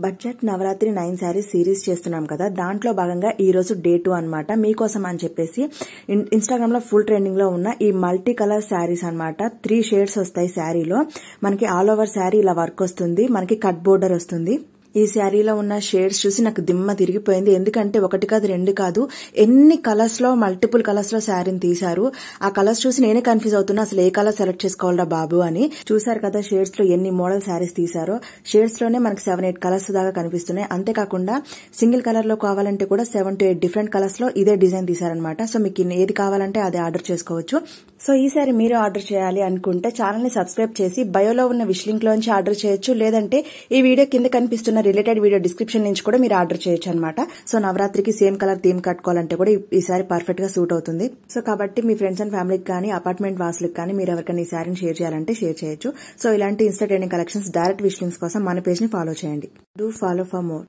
Budget Navratri 9 saris series చేస్తున్నాం కదా, దాంట్లో భాగంగా ఈ రోజు డే 2 అన్నమాట. మీకోసం అని చెప్పేసి ఇన్స్టాగ్రామ్ లో ఫుల్ ట్రెండింగ్ లో ఉన్న ఈ మల్టీ కలర్ శారీస్ అన్నమాట. 3 షేడ్స్ వస్తాయి శారీలో. మనకి ఆల్ ఓవర్ శారీ ఇలా వర్క్ వస్తుంది, మనకి కట్ బోర్డర్ వస్తుంది. ఈ శారీలో ఉన్న షేడ్స్ చూసి నాకు దిమ్మ తిరిగిపోయింది. ఎందుకంటే ఒకటి కాదు, రెండు కాదు, ఎన్ని కలర్స్ లో, మల్టిపుల్ కలర్స్ లో శారీని తీశారు. ఆ కలర్స్ చూసి నేనే కన్ఫ్యూజ్ అవుతున్నా, అసలు ఏ కలర్ సెలెక్ట్ చేసుకోవాలా బాబు అని. చూసారు కదా షేడ్స్ లో ఎన్ని మోడల్ శారీస్ తీశారో. షేడ్స్ లోనే మనకి 7-8 కలర్స్ దాకా కనిపిస్తున్నాయి. అంతేకాకుండా సింగిల్ కలర్ లో కావాలంటే కూడా 7 to 8 డిఫరెంట్ కలర్స్ లో ఇదే డిజైన్ తీశారనమాట. సో మీకు ఏది కావాలంటే అది ఆర్డర్ చేసుకోవచ్చు. సో ఈ సారీ మీరు ఆర్డర్ చేయాలి అనుకుంటే ఛానల్ ని సబ్స్క్రైబ్ చేసి బయోలో ఉన్న విష్ లింక్ లోంచి ఆర్డర్ చేయొచ్చు. లేదంటే ఈ వీడియో కింద కనిపిస్తున్న రిలేటెడ్ వీడియో డిస్క్రిప్షన్ నుంచి కూడా మీరు ఆర్డర్ చేయొచ్చు అనమాట. సో నవరాత్రికి సేమ్ కలర్ థీమ్ కట్టుకోవాలంటే కూడా ఈసారి పర్ఫెక్ట్ గా సూట్ అవుతుంది. సో కాబట్టి మీ ఫ్రెండ్స్ అండ్ ఫ్యామిలీకి కానీ, అపార్ట్మెంట్ వాసులకు కానీ మీరు ఎవరికైనా ఈ శారీని షేర్ చేయాలంటే షేర్ చేయొచ్చు. సో ఇలాంటి Insta trending collections direct wish links కోసం మన పేజ్ ని ఫాలో చేయండి. Do follow for more.